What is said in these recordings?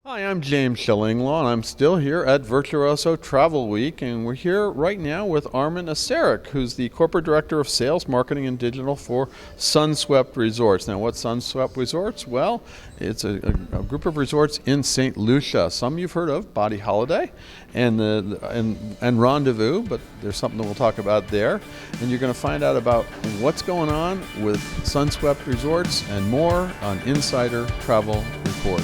Hi, I'm James Shillinglaw, and I'm still here at Virtuoso Travel Week, and we're here right now with Armin Asaric, who's the Corporate Director of Sales, Marketing, and Digital for Sunswept Resorts. Now, what's Sunswept Resorts? Well, it's a group of resorts in St. Lucia. Some you've heard of, Body Holiday and Rendezvous, but there's something that we'll talk about there. And you're going to find out about what's going on with Sunswept Resorts and more on Insider Travel Report.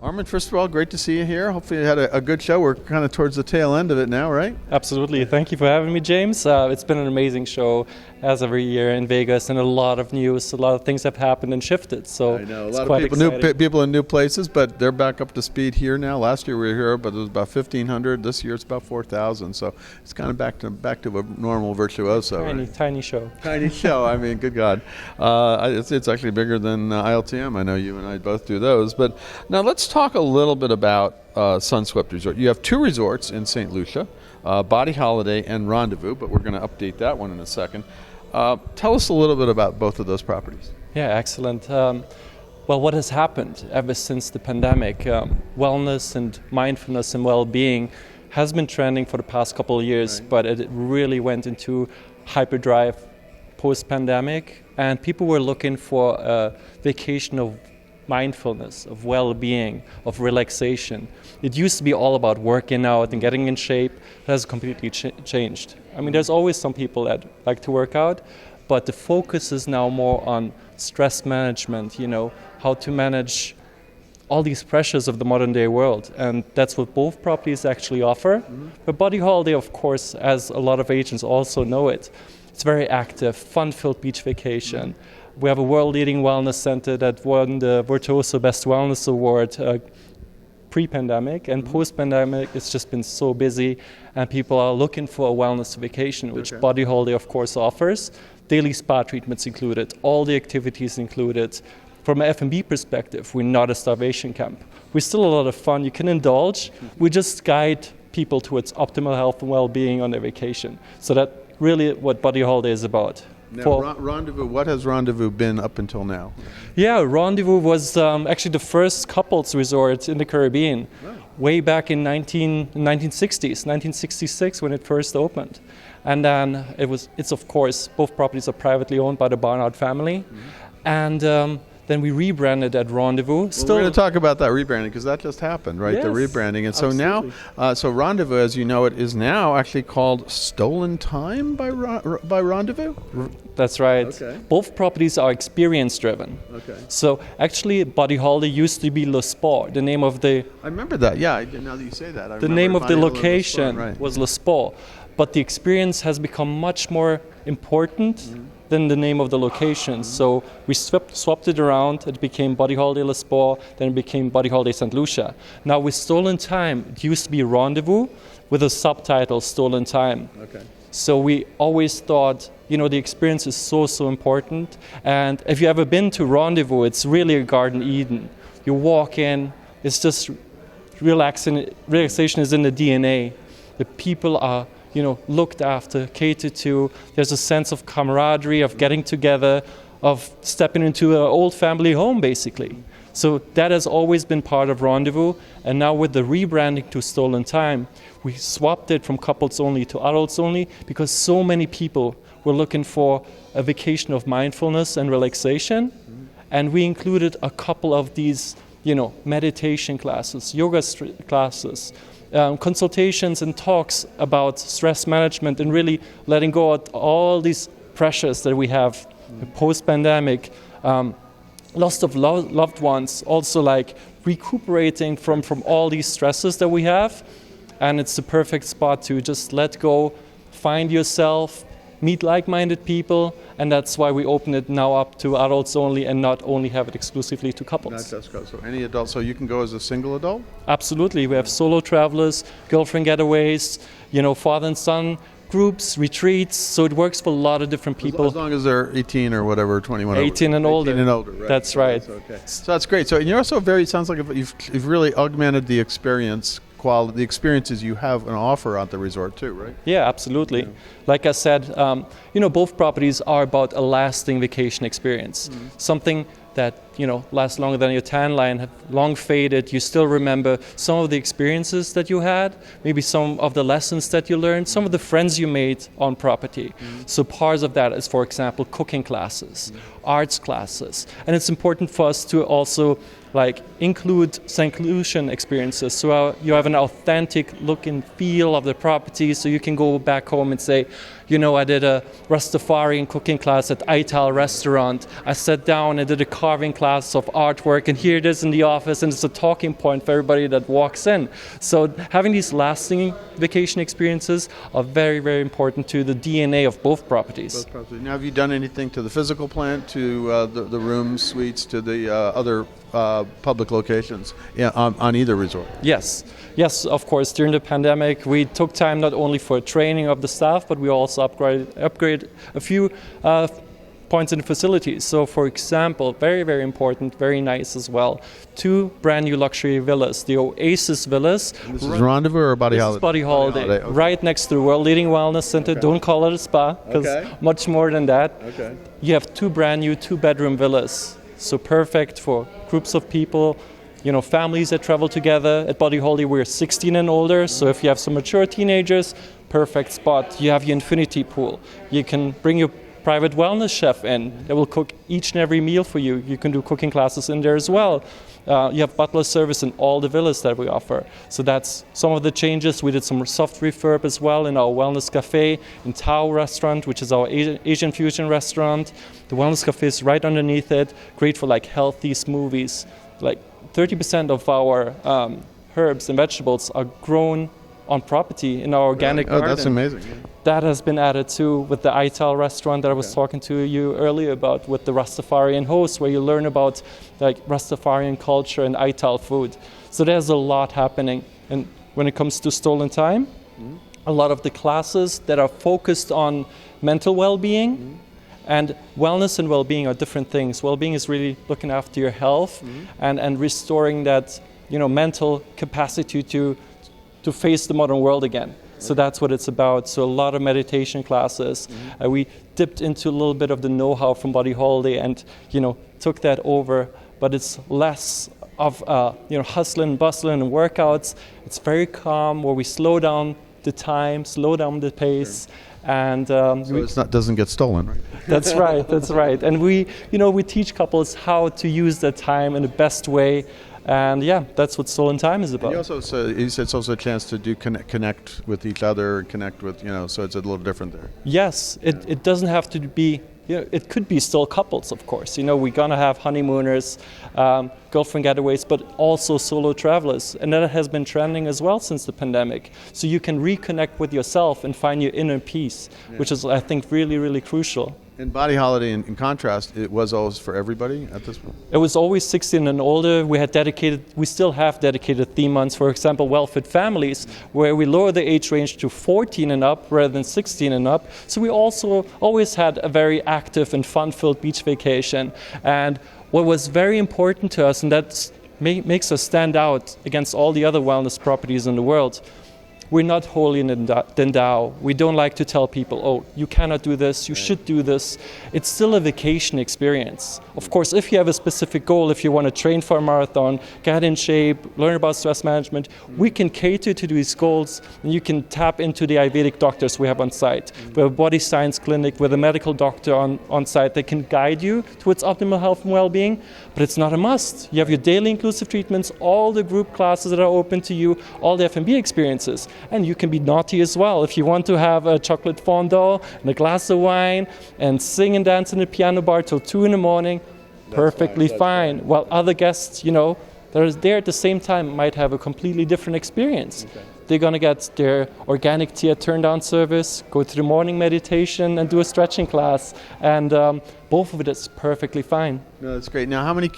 Armin, first of all, great to see you here. Hopefully you had a good show. We're kind of towards the tail end of it now, right? Absolutely. Thank you for having me, James. It's been an amazing show, as every year in Vegas, and a lot of news. A lot of things have happened and shifted. So I know. A lot of people in new places, but they're back up to speed here now. Last year we were here, but it was about 1,500. This year it's about 4,000. So it's kind of back to a normal virtuoso. Tiny show. Tiny show. I mean, good God. It's actually bigger than ILTM. I know you and I both do those. But now let's talk a little bit about Sunswept Resort. You have two resorts in St. Lucia, Body Holiday and Rendezvous, but we're going to update that one in a second. Tell us a little bit about both of those properties. Yeah, excellent. Well, what has happened ever since the pandemic? Wellness and mindfulness and well-being has been trending for the past couple of years, right. But it really went into hyperdrive post-pandemic, and people were looking for a vacation of mindfulness, of well-being, of relaxation. It used to be all about working out and getting in shape. It has completely changed. I mean, there's always some people that like to work out, but the focus is now more on stress management, how to manage all these pressures of the modern day world. And that's what both properties actually offer. Mm-hmm. But Body Holiday, of course, as a lot of agents also know it's very active, fun-filled beach vacation. Mm-hmm. We have a world-leading wellness center that won the Virtuoso Best Wellness Award pre-pandemic, and post-pandemic it's just been so busy, and people are looking for a wellness vacation, which Body Holiday, of course, offers. Daily spa treatments included, all the activities included. From an F&B perspective, we're not a starvation camp. We're still a lot of fun. You can indulge. We just guide people towards optimal health and well-being on their vacation. So that's really what Body Holiday is about. Now, Rendezvous, what has Rendezvous been up until now? Yeah, Rendezvous was actually the first couples resort in the Caribbean, way back in 1960s, 1966 when it first opened. And then it's of course, both properties are privately owned by the Barnard family. Mm-hmm. And then we rebranded at Rendezvous. Well, we're going to talk about that rebranding because that just happened, right? Yes, the rebranding. And so absolutely. Now, Rendezvous, as you know it, is now actually called Stolen Time by Rendezvous? That's right. Okay. Both properties are experience driven. Okay. So actually, Body Holiday used to be Le Sport, the name of the... I remember that, yeah, now that you say that. The name of the location right. was Le Sport. But the experience has become much more important than the name of the location. So we swapped it around. It became Body Holiday Le Sport, then it became Body Holiday St. Lucia. Now with Stolen Time, it used to be Rendezvous with a subtitle, Stolen Time. Okay. So we always thought, the experience is so important. And if you've ever been to Rendezvous, it's really a Garden Eden. You walk in, it's just relaxation is in the DNA. The people are looked after, catered to. There's a sense of camaraderie, of getting together, of stepping into an old family home, basically. So that has always been part of Rendezvous. And now with the rebranding to Stolen Time, we swapped it from couples only to adults only because so many people were looking for a vacation of mindfulness and relaxation. Mm-hmm. And we included a couple of these, meditation classes, yoga classes, consultations and talks about stress management and really letting go of all these pressures that we have post-pandemic, loss of loved ones, also like recuperating from all these stresses that we have. And it's the perfect spot to just let go, find yourself, meet like-minded people, and that's why we open it now up to adults only and not only have it exclusively to couples. Not just couples. So any adult, so you can go as a single adult? Absolutely. We have solo travelers, girlfriend getaways, father and son groups, retreats, so it works for a lot of different people. As long as they're 18 or whatever, 21 18 and older. 18 and older, right. That's right. Okay. So that's great. So and you're also sounds like you've really augmented the experience quality, the experiences you have on offer at the resort too, right? Yeah, absolutely. Yeah. Like I said, both properties are about a lasting vacation experience, something that last longer than your tan line, have long faded. You still remember some of the experiences that you had, maybe some of the lessons that you learned, some of the friends you made on property. So parts of that is, for example, cooking classes, arts classes, and it's important for us to also include seclusion experiences, so you have an authentic look and feel of the property, so you can go back home and say, I did a Rastafarian cooking class at Ital restaurant. I sat down and did a carving class of artwork, and here it is in the office, and it's a talking point for everybody that walks in. So having these lasting vacation experiences are very, very important to the DNA of both properties. Now, have you done anything to the physical plant, to the rooms, suites, to the other public locations on either resort? Yes, of course. During the pandemic, we took time not only for training of the staff, but we also upgrade a few points in the facilities. So, for example, very, very important, very nice as well, 2 brand new luxury villas, the Oasis Villas. This is Rendezvous or Body Holiday? This is Body Holiday. Okay. Right next to the world-leading wellness center. Okay. Don't call it a spa, because much more than that. Okay. You have 2 brand new 2-bedroom villas. So perfect for groups of people, families that travel together. At Body Holiday, we're 16 and older, so if you have some mature teenagers, perfect spot. You have your infinity pool. You can bring your private wellness chef in. They will cook each and every meal for you. You can do cooking classes in there as well. You have butler service in all the villas that we offer. So that's some of the changes. We did some soft refurb as well in our wellness cafe in Tao restaurant, which is our Asian fusion restaurant. The wellness cafe is right underneath it. Great for healthy smoothies. 30% of our herbs and vegetables are grown on property in our organic garden. Oh, that's amazing. That has been added to with the Ital restaurant that I was talking to you earlier about, with the Rastafarian host, where you learn about Rastafarian culture and Ital food. So there's a lot happening. And when it comes to stolen time, a lot of the classes that are focused on mental well-being, and wellness and well-being are different things. Well-being is really looking after your health and restoring that mental capacity to face the modern world again. So that's what it's about. So a lot of meditation classes. We dipped into a little bit of the know-how from Body Holiday and took that over, but it's less of hustling and bustling and workouts. It's very calm, where we slow down the time, slow down the pace. Sure. And so it doesn't get stolen, right? That's right. And we teach couples how to use that time in the best way. And that's what stolen time is about. And you said it's also a chance to connect with each other, connect with, so it's a little different there. Yes, it doesn't have to be, it could be still couples, of course. We're going to have honeymooners, girlfriend getaways, but also solo travelers. And that has been trending as well since the pandemic. So you can reconnect with yourself and find your inner peace, which is, I think, really, really crucial. And Body Holiday, in contrast, it was always for everybody at this point? It was always 16 and older. We still have dedicated theme months, for example, Well-Fit Families, where we lower the age range to 14 and up rather than 16 and up. So we also always had a very active and fun-filled beach vacation. And what was very important to us, and that makes us stand out against all the other wellness properties in the world, we're not holier than thou. We don't like to tell people, oh, you cannot do this, you should do this. It's still a vacation experience. Of course, if you have a specific goal, if you want to train for a marathon, get in shape, learn about stress management, we can cater to these goals, and you can tap into the Ayurvedic doctors we have on site. We have a body science clinic with a medical doctor on site that can guide you towards optimal health and well-being, but it's not a must. You have your daily inclusive treatments, all the group classes that are open to you, all the F&B experiences. And you can be naughty as well. If you want to have a chocolate fondue and a glass of wine and sing and dance in the piano bar till 2 a.m, perfectly fine. While other guests, that are there at the same time might have a completely different experience. Okay. They're going to get their organic tea at turn-down service, go to the morning meditation and do a stretching class. And both of it is perfectly fine. No, that's great. Now, how many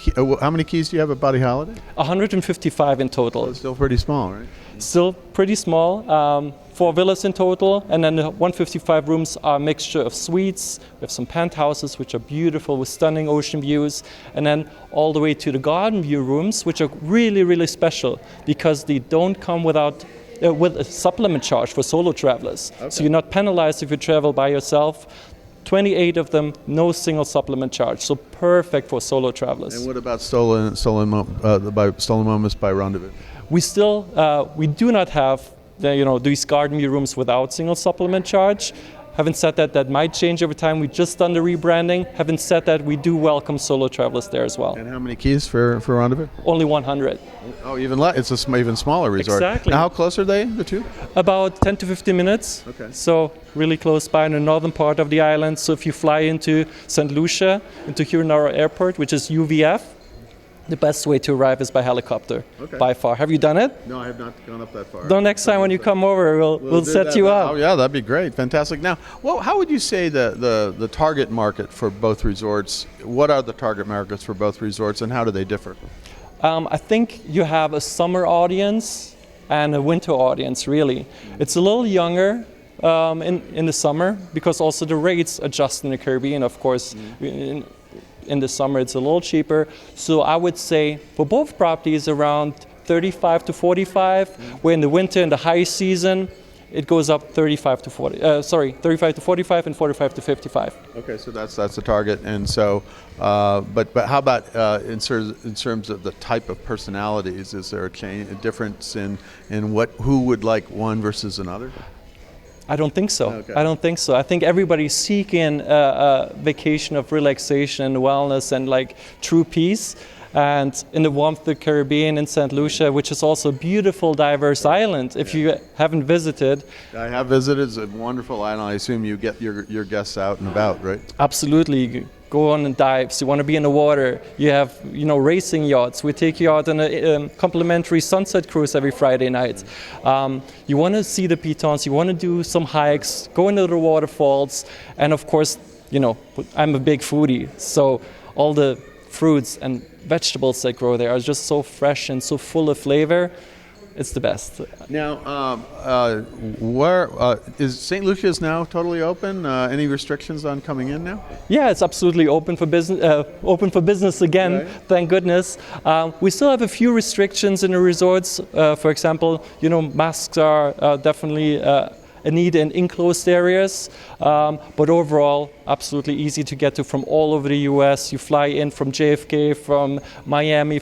keys do you have at Body Holiday? 155 in total. So it's still pretty small, right? Still pretty small. 4 villas in total, and then the 155 rooms are a mixture of suites. We have some penthouses, which are beautiful with stunning ocean views, and then all the way to the garden view rooms, which are really, really special because they don't come with a supplement charge for solo travelers. Okay. So you're not penalized if you travel by yourself. 28 of them, no single supplement charge. So perfect for solo travelers. And what about Stolen Moments by Rendezvous? We do not have these garden view rooms without single supplement charge. Having said that, that might change over time. We just done the rebranding. Having said that, we do welcome solo travelers there as well. And how many keys for Rendezvous? Only 100. Oh, even less. It's a even smaller resort. Exactly. Now, how close are they, the two? About 10 to 15 minutes. Okay. So really close by in the northern part of the island. So if you fly into St. Lucia, into Huronara Airport, which is UVF, the best way to arrive is by helicopter, by far. Have you done it? No, I have not gone up that far. The next time when you come over, we'll set you up. Oh, yeah, that'd be great. Fantastic. Now, well, how would you say the target market for both resorts, what are the target markets for both resorts, and how do they differ? I think you have a summer audience and a winter audience, really. It's a little younger in the summer because also the rates adjust in the Caribbean, of course. In the summer it's a little cheaper. So I would say for both properties around 35 to 45, where in the winter, in the high season, it goes up 35 to 45 and 45 to 55. Okay, so that's the target. And so, but how about in terms of the type of personalities? Is there a difference in who would like one versus another? I don't think so. Okay. I don't think so. I think everybody's seeking a vacation of relaxation and wellness and like true peace. And in the warmth of the Caribbean in St. Lucia, which is also a beautiful, diverse island. If you haven't visited. I have visited. It's a wonderful island. I assume you get your guests out and about, right? Absolutely. You go on and dives. You want to be in the water. You have, racing yachts. We take you out on a complimentary sunset cruise every Friday night. You want to see the pitons. You want to do some hikes, go into the waterfalls. And of course, I'm a big foodie. So all the fruits and vegetables that grow there are just so fresh and so full of flavor. It's the best. Now, where is St. Lucia's now totally open? Any restrictions on coming in now? Yeah, it's absolutely open for business. Open for business again. Right. Thank goodness. We still have a few restrictions in the resorts. For example, masks are definitely a need in enclosed areas, but overall, absolutely easy to get to from all over the U.S. You fly in from JFK, from Miami,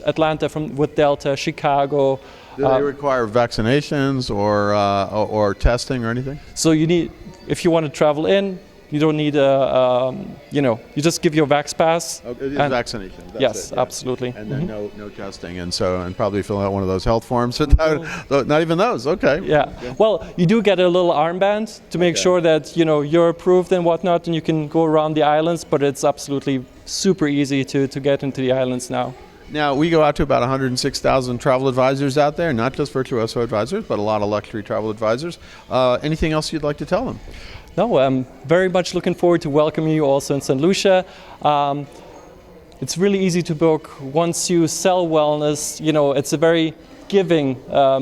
Atlanta with Delta, Chicago. Do they require vaccinations or testing or anything? So if you want to travel in, you don't need you just give your Vax Pass. Okay, vaccination. Yes, absolutely. And then no testing, and probably fill out one of those health forms. Not even those. Okay. Yeah. Well, you do get a little armband to make sure that you're approved and whatnot, and you can go around the islands. But it's absolutely super easy to get into the islands now. Now, we go out to about 106,000 travel advisors out there, not just Virtuoso advisors, but a lot of luxury travel advisors. Anything else you'd like to tell them? No, I'm very much looking forward to welcoming you also in St. Lucia. It's really easy to book once you sell wellness. It's a very giving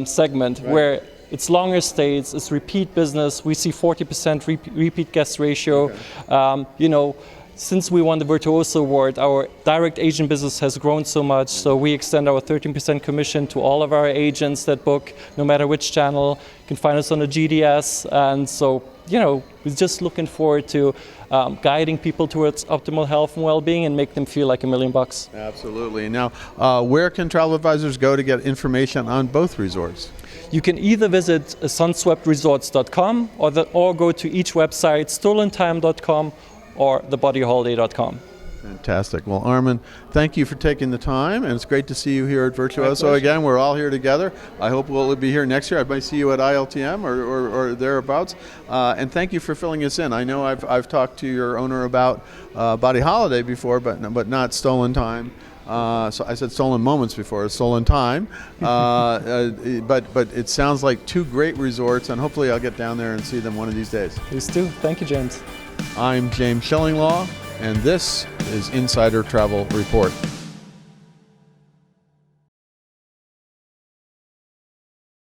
segment where it's longer stays, it's repeat business. We see 40% repeat guest ratio. Okay. Since we won the Virtuoso Award, our direct agent business has grown so much, so we extend our 13% commission to all of our agents that book, no matter which channel. You can find us on the GDS, and so, we're just looking forward to guiding people towards optimal health and well-being and make them feel like $1 million. Absolutely. Now, where can travel advisors go to get information on both resorts? You can either visit sunsweptresorts.com or go to each website, stolentime.com or thebodyholiday.com. Fantastic. Well, Armin, thank you for taking the time, and it's great to see you here at Virtuoso again. We're all here together. I hope we'll be here next year. I might see you at ILTM or thereabouts. And thank you for filling us in. I know I've talked to your owner about Body Holiday before, but not Stolen Time. So I said Stolen Moments before, Stolen Time. But it sounds like two great resorts, and hopefully I'll get down there and see them one of these days. Please do. Thank you, James. I'm James Schillinglaw, and this is Insider Travel Report.